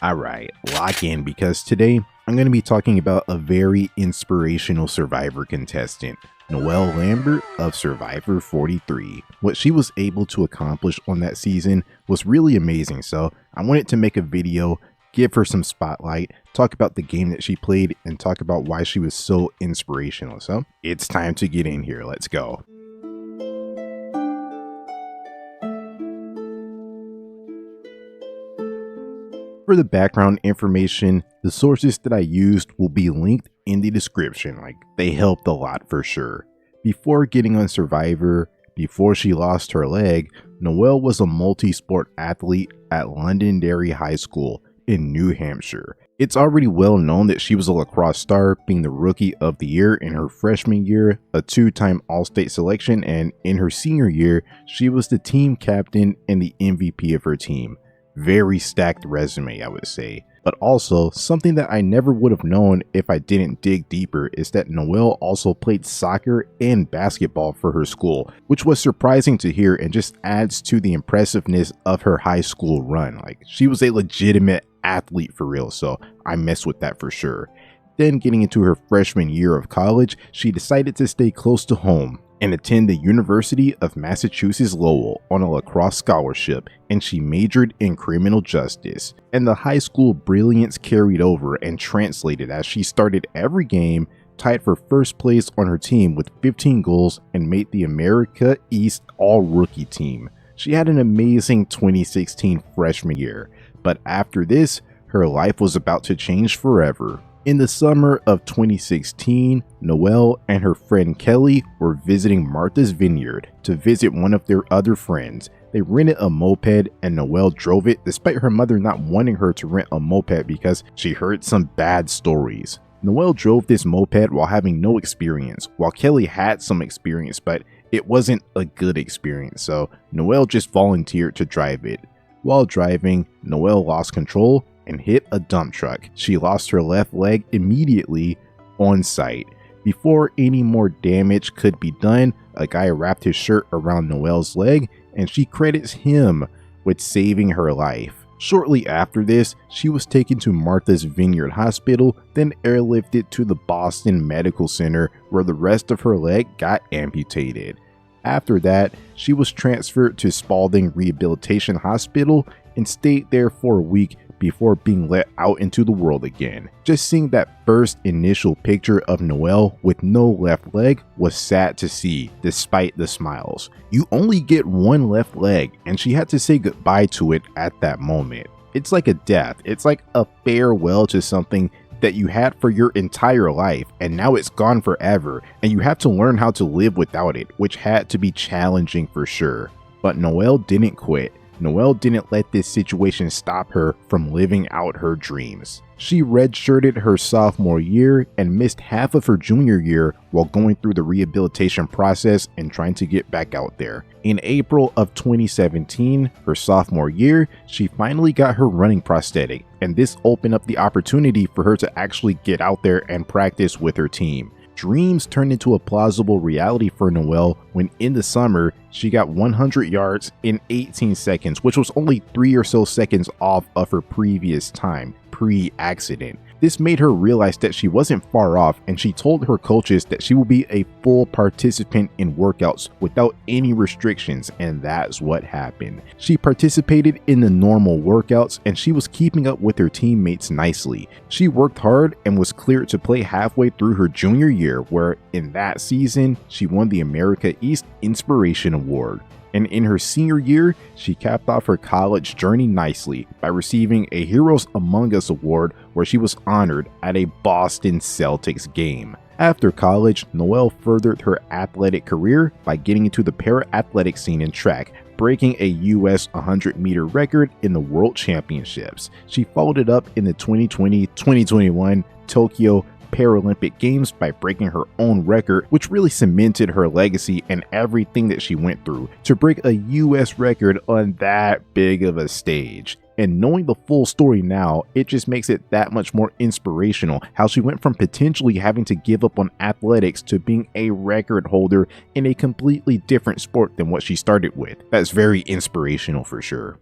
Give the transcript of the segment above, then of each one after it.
Alright, lock in because today I'm going to be talking about a very inspirational Survivor contestant, Noelle Lambert of Survivor 43. What she was able to accomplish on that season was really amazing, so I wanted to make a video, give her some spotlight, talk about the game that she played, and talk about why she was so inspirational. So it's time to get in here, let's go. For the background information, the sources that I used will be linked in the description. They helped a lot for sure. Before getting on Survivor, before she lost her leg, Noelle was a multi-sport athlete at Londonderry High School in New Hampshire. It's already well known that she was a lacrosse star, being the Rookie of the Year in her freshman year, a two-time All-State selection, and in her senior year, she was the team captain and the MVP of her team. Very stacked resume, I would say. But also, something that I never would have known if I didn't dig deeper is that Noelle also played soccer and basketball for her school, which was surprising to hear and just adds to the impressiveness of her high school run. She was a legitimate athlete for real, so I mess with that for sure. Then getting into her freshman year of college, she decided to stay close to home and attend the University of Massachusetts Lowell on a lacrosse scholarship, and she majored in criminal justice. And the high school brilliance carried over and translated as she started every game, tied for first place on her team with 15 goals, and made the America East All-Rookie team. She had an amazing 2016 freshman year, but after this, her life was about to change forever. In the summer of 2016, Noelle and her friend Kelly were visiting Martha's Vineyard to visit one of their other friends. They rented a moped and Noelle drove it despite her mother not wanting her to rent a moped because she heard some bad stories. Noelle drove this moped while having no experience, while Kelly had some experience, but it wasn't a good experience, so Noelle just volunteered to drive it. While driving, Noelle lost control and hit a dump truck. She lost her left leg immediately on sight. Before any more damage could be done, a guy wrapped his shirt around Noelle's leg and she credits him with saving her life. Shortly after this, she was taken to Martha's Vineyard Hospital, then airlifted to the Boston Medical Center where the rest of her leg got amputated. After that, she was transferred to Spalding Rehabilitation Hospital and stayed there for a week before being let out into the world again. Just seeing that first initial picture of Noelle with no left leg was sad to see, despite the smiles. You only get one left leg, and she had to say goodbye to it at that moment. It's like a death. It's like a farewell to something that you had for your entire life, and now it's gone forever, and you have to learn how to live without it, which had to be challenging for sure. But Noelle didn't quit. Noelle didn't let this situation stop her from living out her dreams. She redshirted her sophomore year and missed half of her junior year while going through the rehabilitation process and trying to get back out there. In April of 2017, her sophomore year, she finally got her running prosthetic, and this opened up the opportunity for her to actually get out there and practice with her team. Dreams turned into a plausible reality for Noelle when in the summer, she got 100 yards in 18 seconds, which was only 3 or so seconds off of her previous time, pre-accident. This made her realize that she wasn't far off, and she told her coaches that she will be a full participant in workouts without any restrictions, and that's what happened. She participated in the normal workouts, and she was keeping up with her teammates nicely. She worked hard and was cleared to play halfway through her junior year, where in that season, she won the America East Inspiration Award. And in her senior year, she capped off her college journey nicely by receiving a Heroes Among Us award where she was honored at a Boston Celtics game. After college, Noelle furthered her athletic career by getting into the para-athletic scene in track, breaking a US 100-meter record in the World Championships. She followed it up in the 2020-2021 Tokyo Paralympic Games by breaking her own record, which really cemented her legacy and everything that she went through to break a US record on that big of a stage. And knowing the full story now, it just makes it that much more inspirational how she went from potentially having to give up on athletics to being a record holder in a completely different sport than what she started with. That's very inspirational for sure.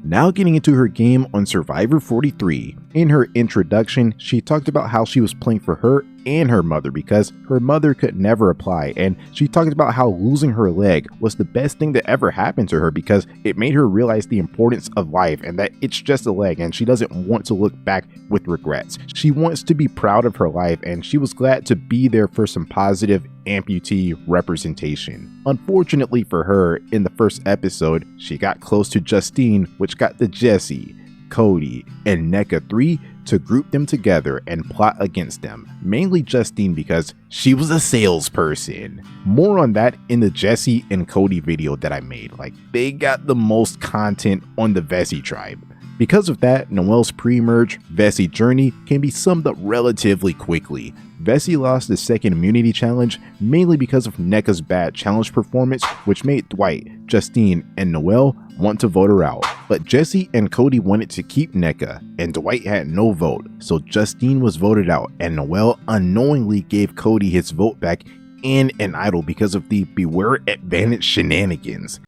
Now getting into her game on Survivor 43. In her introduction, she talked about how she was playing for her and her mother because her mother could never apply, and she talked about how losing her leg was the best thing that ever happened to her because it made her realize the importance of life and that it's just a leg and she doesn't want to look back with regrets. She wants to be proud of her life and she was glad to be there for some positive amputee representation. Unfortunately for her, in the first episode, she got close to Justine, which got the Jesse, Cody, and NECA 3 to group them together and plot against them, mainly Justine because she was a salesperson. More on that in the Jesse and Cody video that I made. Like, they got the most content on the Vessi tribe. Because of that, Noelle's pre-merge Vessi journey can be summed up relatively quickly. Vessi lost the second immunity challenge mainly because of NECA's bad challenge performance, which made Dwight, Justine, and Noelle want to vote her out. But Jesse and Cody wanted to keep NECA, and Dwight had no vote, so Justine was voted out, and Noelle unknowingly gave Cody his vote back and an idol because of the Beware Advantage shenanigans.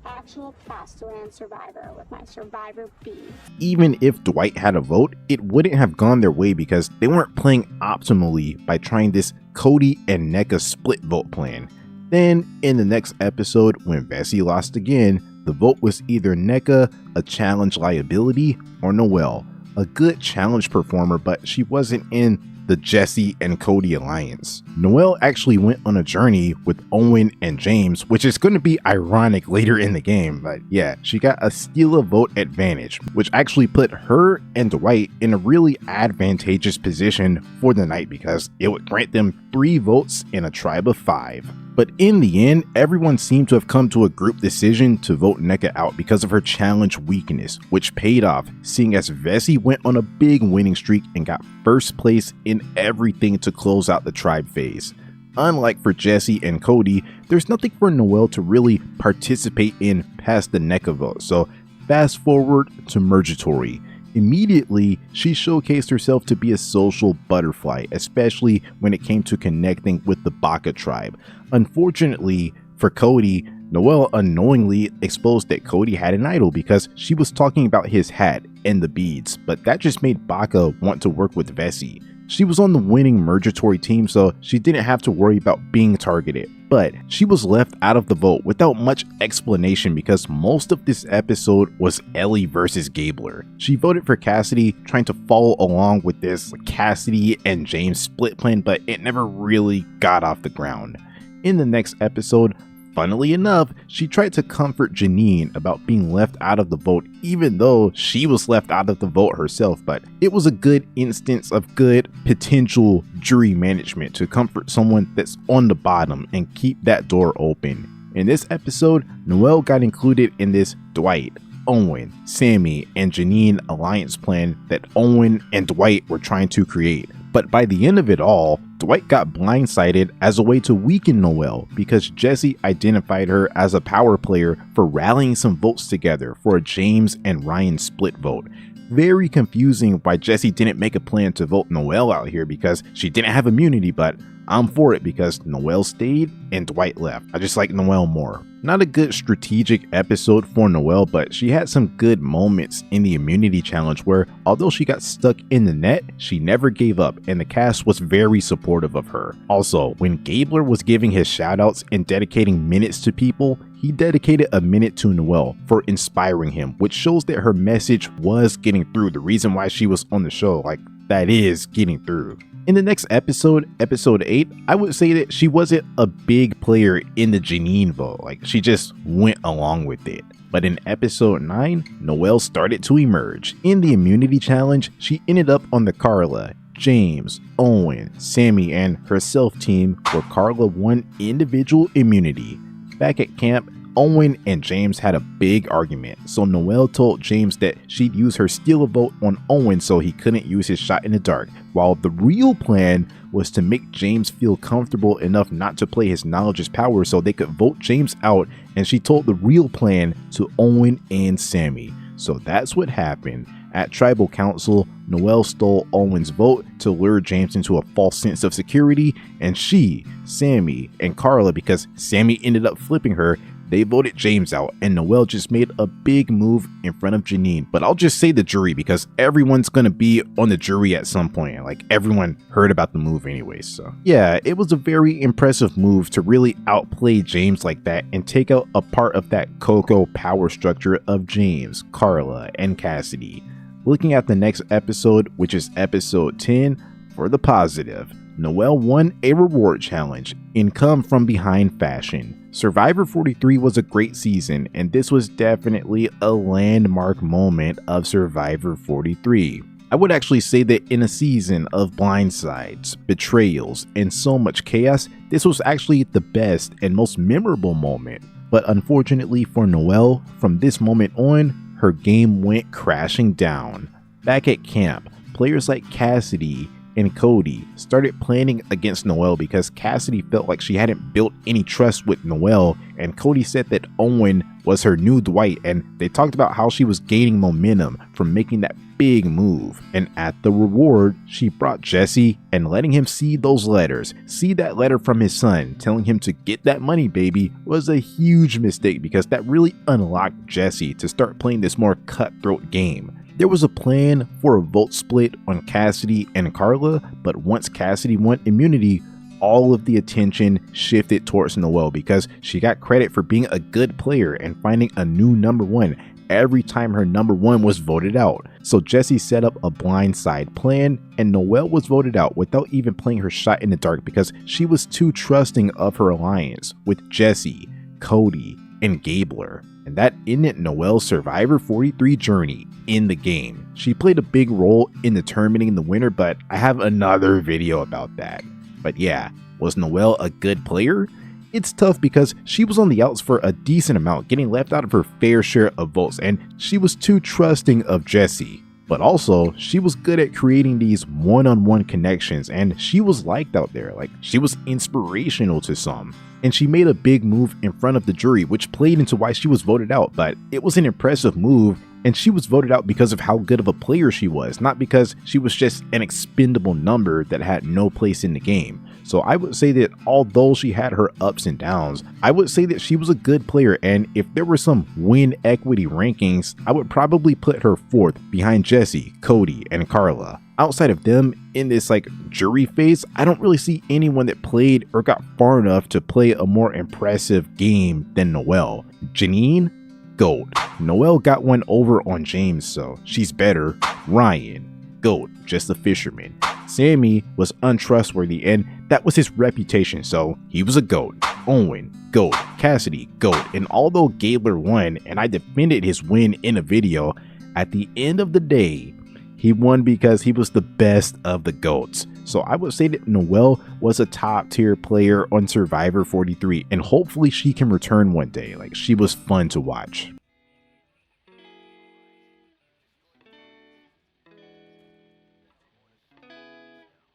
Actual Castellan Survivor with my Survivor B. Even if Dwight had a vote, it wouldn't have gone their way because they weren't playing optimally by trying this Cody and NECA split vote plan. Then, in the next episode, when Vessi lost again, the vote was either NECA, a challenge liability, or Noelle, a good challenge performer, but she wasn't in the Jesse and Cody alliance. Noelle actually went on a journey with Owen and James, which is going to be ironic later in the game, but yeah, she got a steal a vote advantage, which actually put her and Dwight in a really advantageous position for the night because it would grant them 3 votes in a tribe of 5. But in the end, everyone seemed to have come to a group decision to vote NECA out because of her challenge weakness, which paid off, seeing as Vessi went on a big winning streak and got first place in everything to close out the tribe phase. Unlike for Jesse and Cody, there's nothing for Noelle to really participate in past the NECA vote, so fast forward to Mergatory. Immediately, she showcased herself to be a social butterfly, especially when it came to connecting with the Baka tribe. Unfortunately for Cody, Noelle unknowingly exposed that Cody had an idol because she was talking about his hat and the beads, but that just made Baka want to work with Vessi. She was on the winning Mergatory team, so she didn't have to worry about being targeted. But she was left out of the vote without much explanation because most of this episode was Ellie versus Gabler. She voted for Cassidy, trying to follow along with this Cassidy and James split plan, but it never really got off the ground. In the next episode, funnily enough, she tried to comfort Janine about being left out of the vote even though she was left out of the vote herself, but it was a good instance of good potential jury management to comfort someone that's on the bottom and keep that door open. In this episode, Noelle got included in this Dwight, Owen, Sammy, and Janine alliance plan that Owen and Dwight were trying to create. But by the end of it all, Dwight got blindsided as a way to weaken Noelle because Jesse identified her as a power player for rallying some votes together for a James and Ryan split vote. Very confusing why Jesse didn't make a plan to vote Noelle out here because she didn't have immunity, but I'm for it because Noelle stayed and Dwight left. I just like Noelle more. Not a good strategic episode for Noelle, but she had some good moments in the immunity challenge where, although she got stuck in the net, she never gave up and the cast was very supportive of her. Also, when Gabler was giving his shoutouts and dedicating minutes to people, he dedicated a minute to Noelle for inspiring him, which shows that her message was getting through. The reason why she was on the show, like, that is getting through. In the next episode, episode 8, I would say that she wasn't a big player in the Janine vote, like she just went along with it. But in episode 9, Noelle started to emerge. In the immunity challenge, she ended up on the Carla, James, Owen, Sammy, and herself team where Carla won individual immunity. Back at camp, Owen and James had a big argument, so Noelle told James that she'd use her steal a vote on Owen so he couldn't use his shot in the dark, while the real plan was to make James feel comfortable enough not to play his knowledge as power so they could vote James out, and she told the real plan to Owen and Sammy. So that's what happened. At Tribal Council, Noelle stole Owen's vote to lure James into a false sense of security, and she, Sammy, and Carla, because Sammy ended up flipping her, They voted James out, and Noelle just made a big move in front of Janine. But I'll just say the jury because everyone's gonna be on the jury at some point. Like, everyone heard about the move anyway. So yeah, it was a very impressive move to really outplay James like that and take out a part of that Coco power structure of James, Carla, and Cassidy. Looking at the next episode, which is episode 10, for the positive, Noelle won a reward challenge in come from behind fashion. Survivor 43 was a great season, and this was definitely a landmark moment of Survivor 43. I would actually say that in a season of blindsides, betrayals, and so much chaos, this was actually the best and most memorable moment. But unfortunately for Noelle, from this moment on, her game went crashing down. Back at camp, players like Cassidy and Cody started planning against Noelle because Cassidy felt like she hadn't built any trust with Noelle, and Cody said that Owen was her new Dwight, and they talked about how she was gaining momentum from making that big move. And at the reward, she brought Jesse and letting him see those letters, see that letter from his son telling him to get that money, baby, was a huge mistake because that really unlocked Jesse to start playing this more cutthroat game. There was a plan for a vote split on Cassidy and Carla, but once Cassidy won immunity, all of the attention shifted towards Noelle because she got credit for being a good player and finding a new number one every time her number one was voted out. So Jesse set up a blindside plan, and Noelle was voted out without even playing her shot in the dark because she was too trusting of her alliance with Jesse, Cody, and Gabler. And that ended Noelle's Survivor 43 journey in the game. She played a big role in determining the winner, but I have another video about that. But yeah, was Noelle a good player? It's tough because she was on the outs for a decent amount, getting left out of her fair share of votes, and she was too trusting of Jesse. But also, she was good at creating these one-on-one connections, and she was liked out there. Like, she was inspirational to some. And she made a big move in front of the jury, which played into why she was voted out. But it was an impressive move, and she was voted out because of how good of a player she was, not because she was just an expendable number that had no place in the game. So I would say that although she had her ups and downs, I would say that she was a good player, and if there were some win equity rankings, I would probably put her fourth behind Jesse, Cody, and Carla. Outside of them, in this jury phase, I don't really see anyone that played or got far enough to play a more impressive game than Noelle. Janine, GOAT. Noelle got one over on James, so she's better. Ryan, GOAT, just a fisherman. Sammy was untrustworthy, and that was his reputation, so he was a GOAT. Owen, GOAT. Cassidy, GOAT. And although Gabler won, and I defended his win in a video, at the end of the day, he won because he was the best of the GOATs. So I would say that Noelle was a top tier player on Survivor 43, and hopefully she can return one day. She was fun to watch.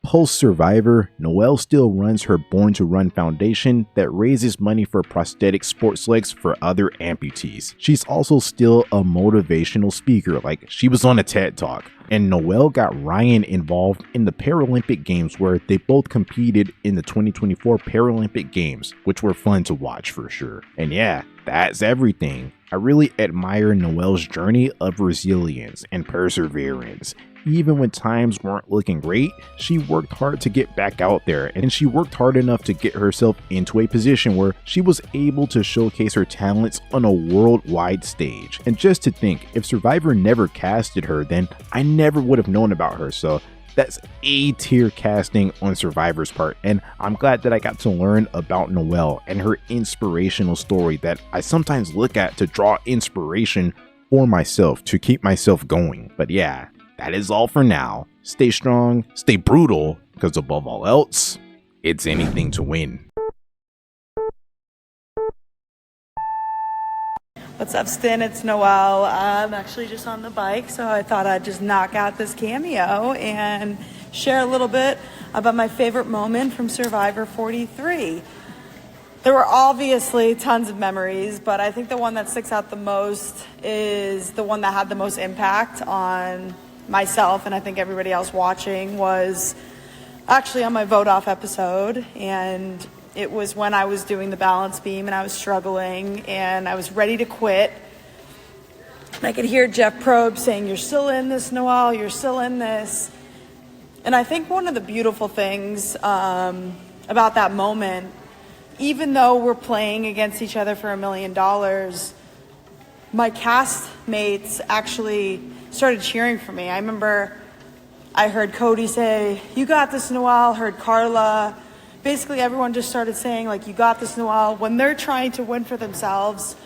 Post-Survivor, Noelle still runs her Born to Run foundation that raises money for prosthetic sports legs for other amputees. She's also still a motivational speaker, she was on a TED Talk. And Noelle got Ryan involved in the Paralympic Games where they both competed in the 2024 Paralympic Games, which were fun to watch for sure. And yeah, that's everything. I really admire Noelle's journey of resilience and perseverance. Even when times weren't looking great, she worked hard to get back out there, and she worked hard enough to get herself into a position where she was able to showcase her talents on a worldwide stage. And just to think, if Survivor never casted her, then I never would have known about her. So that's A-tier casting on Survivor's part, and I'm glad that I got to learn about Noelle and her inspirational story that I sometimes look at to draw inspiration for myself, to keep myself going. But yeah, that is all for now. Stay strong, stay brutal, because above all else, it's anything to win. What's up, Stin? It's Noelle. I'm actually just on the bike, so I thought I'd just knock out this cameo and share a little bit about my favorite moment from Survivor 43. There were obviously tons of memories, but I think the one that sticks out the most is the one that had the most impact on myself, and I think everybody else watching, was actually on my vote off episode. And It was when I was doing the balance beam and I was struggling and I was ready to quit. And I could hear Jeff Probe saying, "You're still in this, Noelle, you're still in this." And I think one of the beautiful things about that moment, even though we're playing against each other for $1 million, my castmates actually started cheering for me. I remember I heard Cody say, "You got this, Noelle," heard Carla. Basically, everyone just started saying, like, "You got this, Noelle," when they're trying to win for themselves.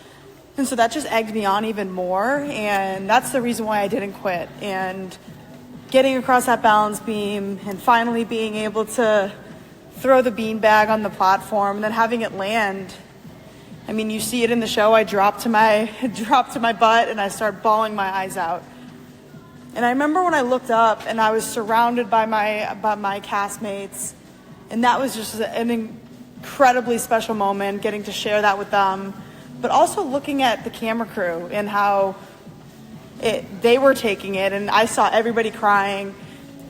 And so that just egged me on even more. And that's the reason why I didn't quit. And getting across that balance beam and finally being able to throw the beanbag on the platform and then having it land. I mean, you see it in the show. I dropped to my butt and I started bawling my eyes out. And I remember when I looked up and I was surrounded by my castmates, and that was just an incredibly special moment, getting to share that with them, but also looking at the camera crew and how they were taking it, and I saw everybody crying.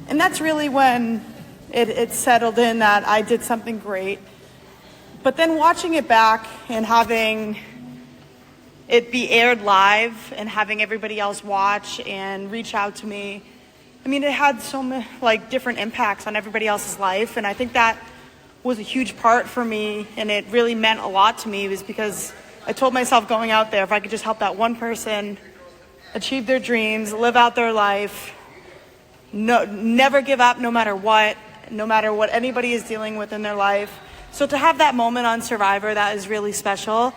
And that's really when it settled in that I did something great. But then watching it back and having it be aired live and having everybody else watch and reach out to me, I mean, it had so many different impacts on everybody else's life. And I think that was a huge part for me, and it really meant a lot to me, was because I told myself going out there, if I could just help that one person achieve their dreams, live out their life, never give up no matter what anybody is dealing with in their life. So to have that moment on Survivor, that is really special.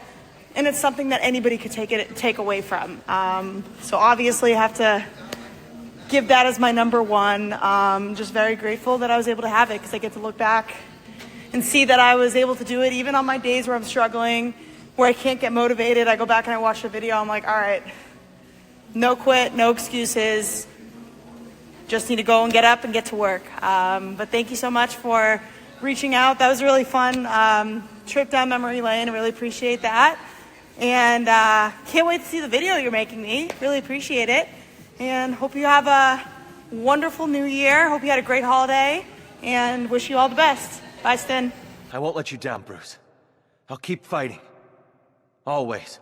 And it's something that anybody could take away from. So obviously I have to give that as my number one. Just very grateful that I was able to have it, because I get to look back and see that I was able to do it even on my days where I'm struggling, where I can't get motivated. I go back and I watch the video. I'm like, all right, no quit, no excuses. Just need to go and get up and get to work. But thank you so much for reaching out. That was really fun. Trip down memory lane. I really appreciate that. And can't wait to see the video you're making me. Really appreciate it. And hope you have a wonderful new year. Hope you had a great holiday. And wish you all the best. Bye, Stin. I won't let you down, Bruce. I'll keep fighting. Always.